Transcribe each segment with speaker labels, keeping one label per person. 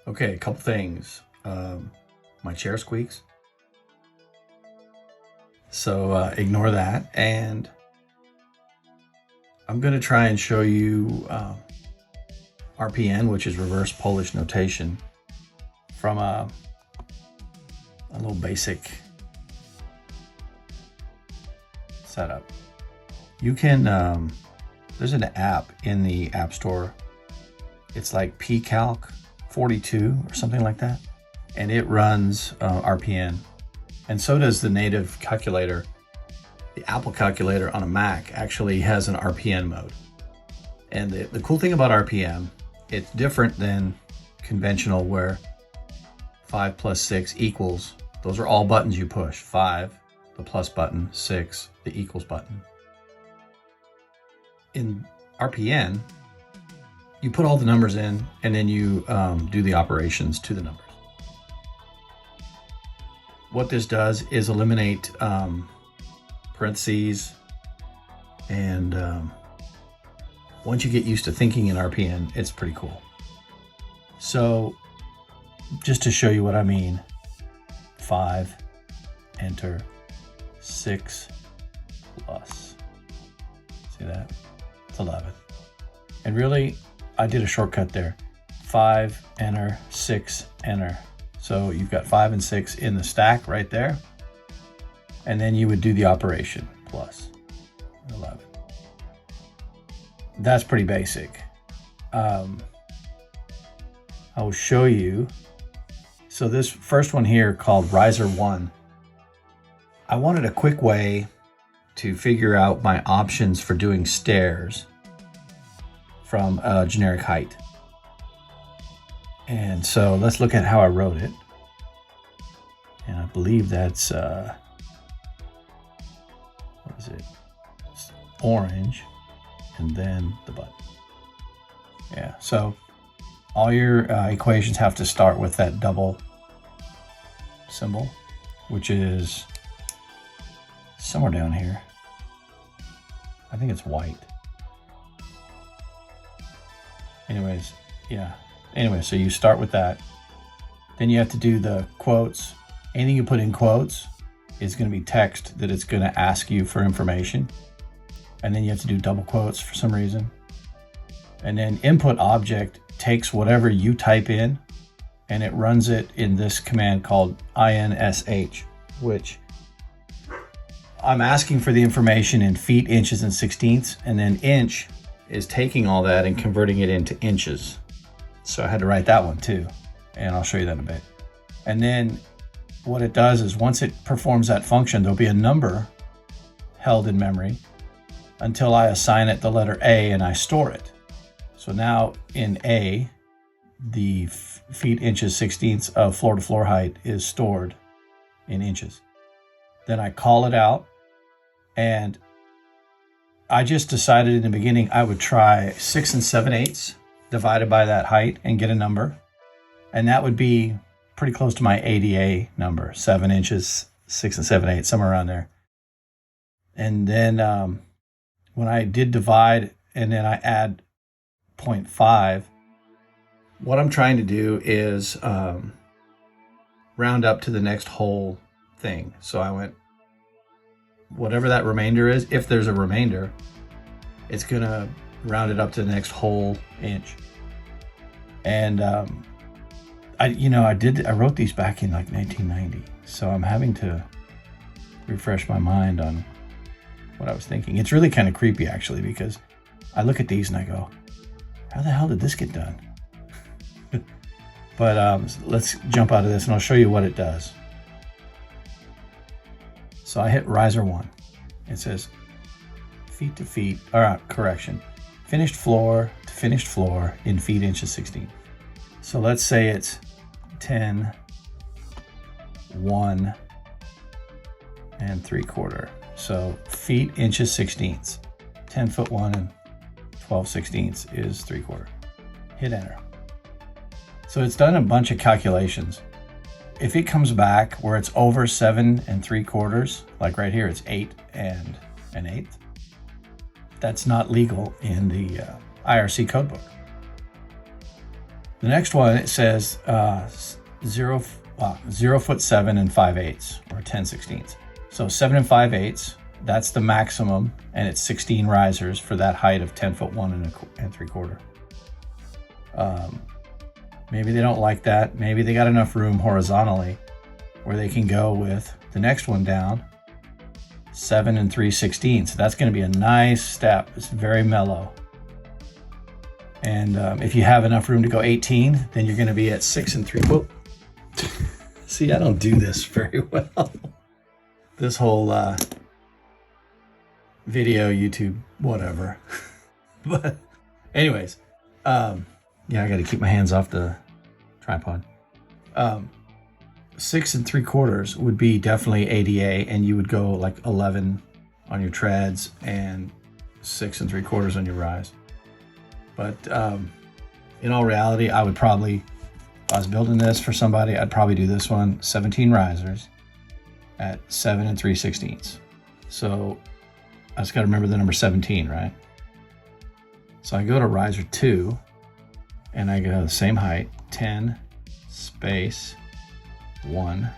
Speaker 1: Okay, a couple things. My chair squeaks, so ignore that. And I'm going to try and show you RPN, which is reverse Polish notation, from a little basic setup. You can, there's an app in the App Store. It's like pCalc 42 or something like that. And it runs RPN. And so does the native calculator. The Apple calculator on a Mac actually has an RPN mode. And the cool thing about RPM, it's different than conventional where 5 plus 6 equals, those are all buttons you push. 5, the plus button, 6, the equals button. In RPN, you put all the numbers in and then you do the operations to the numbers. What this does is eliminate parentheses, and once you get used to thinking in RPN, it's pretty cool. So just to show you what I mean, 5, enter, 6 plus, see that? It's 11. And really, I did a shortcut there. 5, enter, 6, enter. So you've got 5 and 6 in the stack right there. And then you would do the operation, plus 11. That's pretty basic. I will show you. So this first one here called Riser 1, I wanted a quick way to figure out my options for doing stairs from a generic height. And so let's look at how I wrote it. And I believe that's, what is it? It's orange, and then the button. Yeah, so all your equations have to start with that double symbol, which is somewhere down here. I think it's white. Anyways, yeah. Anyway, so you start with that. Then you have to do the quotes. Anything you put in quotes is going to be text that it's going to ask you for information. And then you have to do double quotes for some reason. And then input object takes whatever you type in and it runs it in this command called insh, which I'm asking for the information in feet, inches, and sixteenths. And then inch is taking all that and converting it into inches. So I had to write that one too, and I'll show you that in a bit. And then what it does is once it performs that function, there'll be a number held in memory until I assign it the letter A and I store it. So now in A, the feet, inches, sixteenths of floor to floor height is stored in inches. Then I call it out, and I just decided in the beginning I would try 6 7/8 divided by that height and get a number. And that would be pretty close to my ADA number, 7 inches, 6 7/8, somewhere around there. And then when I did divide and then I add 0.5, what I'm trying to do is round up to the next whole thing. So I went, whatever that remainder is, if there's a remainder, it's gonna round it up to the next whole inch. And I wrote these back in like 1990, so I'm having to refresh my mind on what I was thinking. It's really kind of creepy actually, because I look at these and I go, how the hell did this get done? But let's jump out of this and I'll show you what it does. So I hit Riser 1. It says feet to feet, correction. Finished floor to finished floor in feet, inches, 16. So let's say it's 10, 1, and 3/4. So feet, inches, sixteenths. 10 foot 1 and 12 sixteenths is 3/4. Hit enter. So it's done a bunch of calculations. If it comes back where it's over 7 3/4, like right here, it's 8 and an eighth, that's not legal in the IRC codebook. The next one, it says 0 foot 7 and 5/8 or 10/16. So 7 and 5/8, that's the maximum, and it's 16 risers for that height of 10 foot 1 and 3/4. Maybe they don't like that. Maybe they got enough room horizontally where they can go with the next one down, 7 and 3/16. So that's going to be a nice step. It's very mellow. And if you have enough room to go 18, then you're going to be at 6 and 3. Whoa. See, I don't do this very well. This whole video, YouTube, whatever. But anyways, yeah, I got to keep my hands off the tripod. 6 and 3/4 would be definitely ADA, and you would go like 11 on your treads and 6 and 3/4 on your rise. But in all reality, I would probably, if I was building this for somebody, I'd probably do this one, 17 risers at 7 and 3/16. So I just got to remember the number 17, right? So I go to riser 2, and I go the same height, 10 space 1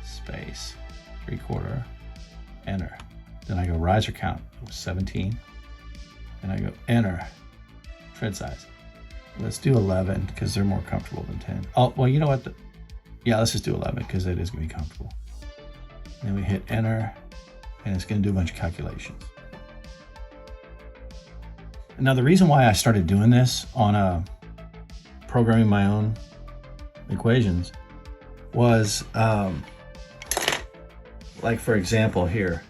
Speaker 1: space 3/4, enter. Then I go riser count, 17, and I go enter. Tread size. Let's do 11 because they're more comfortable than 10. Oh, well, you know what? Yeah, let's just do 11 because it is going to be comfortable. Then we hit enter, and it's going to do a bunch of calculations. Now, the reason why I started doing this on programming my own equations was, like, for example, here,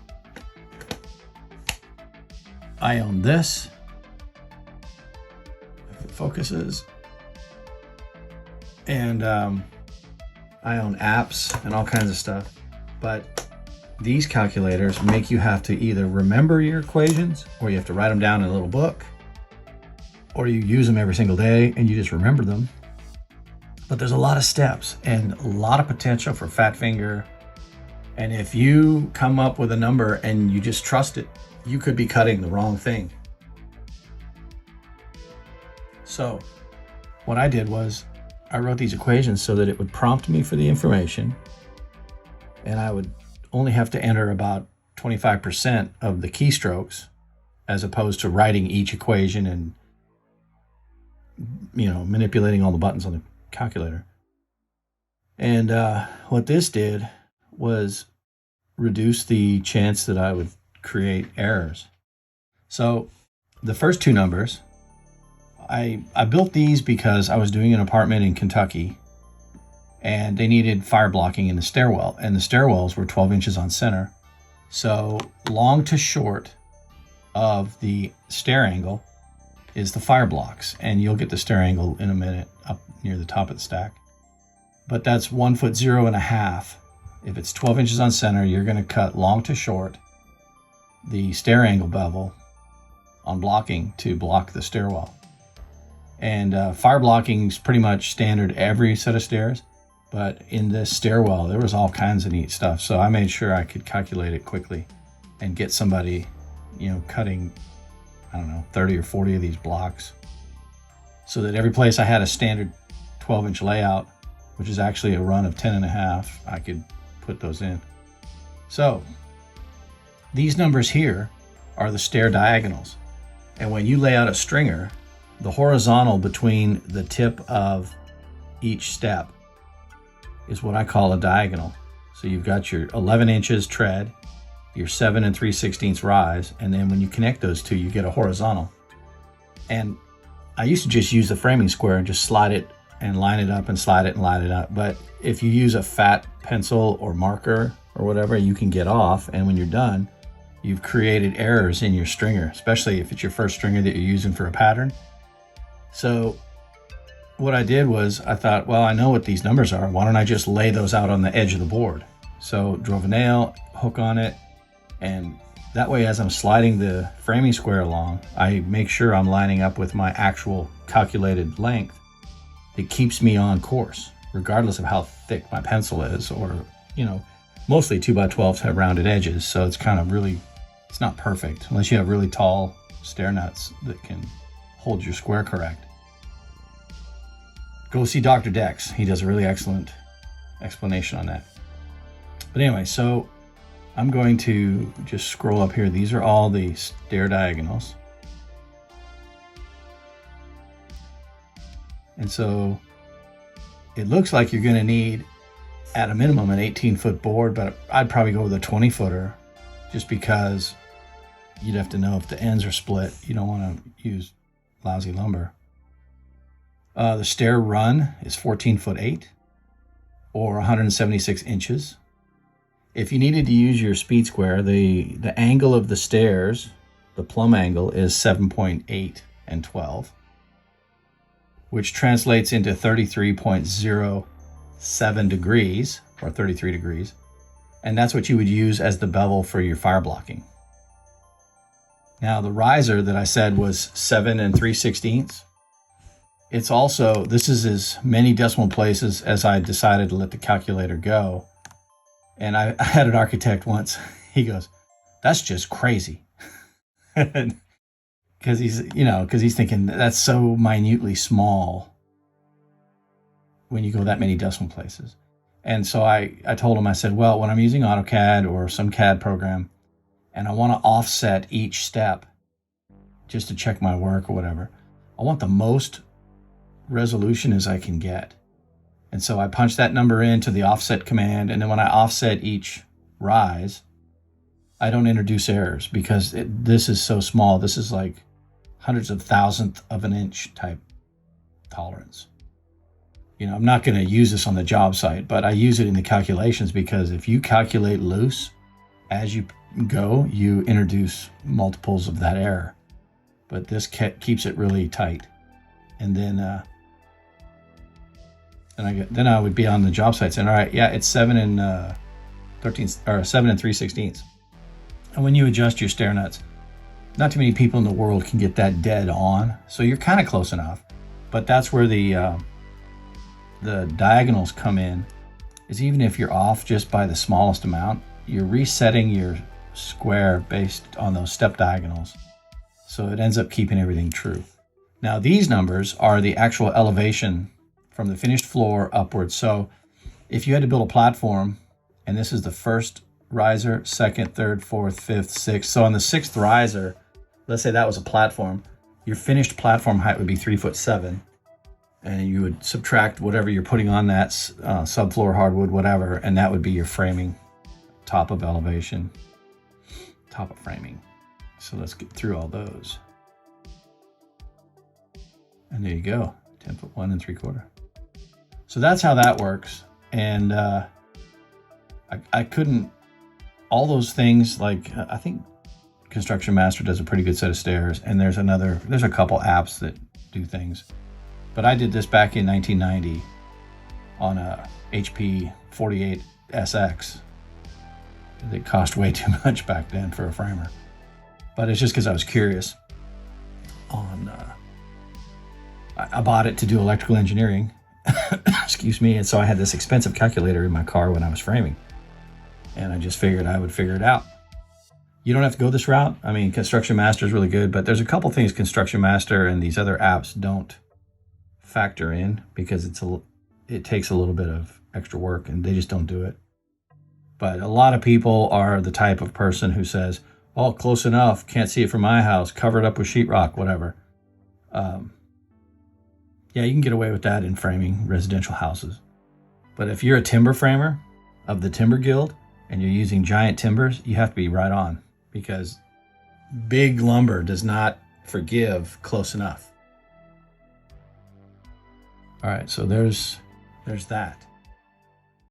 Speaker 1: I own this. Focuses, and I own apps and all kinds of stuff, but these calculators make you have to either remember your equations, or you have to write them down in a little book, or you use them every single day and you just remember them. But there's a lot of steps and a lot of potential for fat finger, and if you come up with a number and you just trust it, you could be cutting the wrong thing. So what I did was I wrote these equations so that it would prompt me for the information, and I would only have to enter about 25% of the keystrokes, as opposed to writing each equation and, you know, manipulating all the buttons on the calculator. And what this did was reduce the chance that I would create errors. So the first two numbers, I built these because I was doing an apartment in Kentucky, and they needed fire blocking in the stairwell, and the stairwells were 12 inches on center. So long to short of the stair angle is the fire blocks, and you'll get the stair angle in a minute up near the top of the stack. But that's 1 foot 0 and a half. If it's 12 inches on center, you're going to cut long to short the stair angle bevel on blocking to block the stairwell. And fire blocking is pretty much standard every set of stairs, but in this stairwell there was all kinds of neat stuff, so I made sure I could calculate it quickly and get somebody, you know, cutting, I don't know, 30 or 40 of these blocks, so that every place I had a standard 12-inch layout, which is actually a run of 10 and a half, I could put those in. So these numbers here are the stair diagonals, and when you lay out a stringer, the horizontal between the tip of each step is what I call a diagonal. So you've got your 11 inches tread, your 7 and 3/16 rise, and then when you connect those two, you get a horizontal. And I used to just use the framing square and just slide it and line it up and slide it and line it up. But if you use a fat pencil or marker or whatever, you can get off, and when you're done, you've created errors in your stringer, especially if it's your first stringer that you're using for a pattern. So what I did was I thought, well, I know what these numbers are. Why don't I just lay those out on the edge of the board? So drove a nail, hook on it, and that way as I'm sliding the framing square along, I make sure I'm lining up with my actual calculated length. It keeps me on course, regardless of how thick my pencil is, or, you know, mostly 2x12s have rounded edges, so it's kind of really, it's not perfect unless you have really tall stair nuts that can hold your square correct. go see Dr. Dex. He does a really excellent explanation on that. But anyway, so I'm going to just scroll up here. These are all the stair diagonals. And so it looks like you're going to need, at a minimum, an 18-foot board, but I'd probably go with a 20-footer just because you'd have to know if the ends are split. You don't want to use lousy lumber. The stair run is 14'8" or 176 inches. If you needed to use your speed square, the angle of the stairs, the plumb angle, is 7.8 and 12, which translates into 33.07 degrees, or 33 degrees. And that's what you would use as the bevel for your fire blocking. Now, the riser that I said was 7 3/16. It's also, this is as many decimal places as I decided to let the calculator go. And I had an architect once, he goes, "That's just crazy." Because he's thinking that's so minutely small when you go that many decimal places. And so I told him, I said, well, when I'm using AutoCAD or some CAD program, and I want to offset each step just to check my work or whatever, I want the most resolution as I can get. And so I punch that number into the offset command, and then when I offset each rise, I don't introduce errors because this is so small. This is like hundreds of thousandth of an inch type tolerance. I'm not going to use this on the job site, but I use it in the calculations because if you calculate loose as you go, you introduce multiples of that error. But this keeps it really tight. And then I would be on the job site saying, all right, yeah, it's 7 and 3/16. And when you adjust your stair nuts, not too many people in the world can get that dead on. So you're kind of close enough. But that's where the diagonals come in, is even if you're off just by the smallest amount, you're resetting your square based on those step diagonals. So it ends up keeping everything true. Now these numbers are the actual elevation from the finished floor upwards. So if you had to build a platform, and this is the first riser, second, third, fourth, fifth, sixth. So on the sixth riser, let's say that was a platform, your finished platform height would be 3'7". And you would subtract whatever you're putting on that subfloor hardwood, whatever, and that would be your framing, top of elevation, top of framing. So let's get through all those. And there you go, 10'1" 3/4". So that's how that works. And I couldn't, all those things, like I think Construction Master does a pretty good set of stairs, and there's a couple apps that do things. But I did this back in 1990 on a HP 48SX. It cost way too much back then for a framer. But it's just because I was curious. I bought it to do electrical engineering. Excuse me. And so I had this expensive calculator in my car when I was framing. And I just figured I would figure it out. You don't have to go this route. I mean, Construction Master is really good, but there's a couple things Construction Master and these other apps don't factor in because it takes a little bit of extra work and they just don't do it. But a lot of people are the type of person who says, oh, close enough, can't see it from my house, covered up with sheetrock, whatever. Yeah, you can get away with that in framing residential houses. But if you're a timber framer of the Timber Guild and you're using giant timbers, you have to be right on because big lumber does not forgive close enough. All right, so there's that.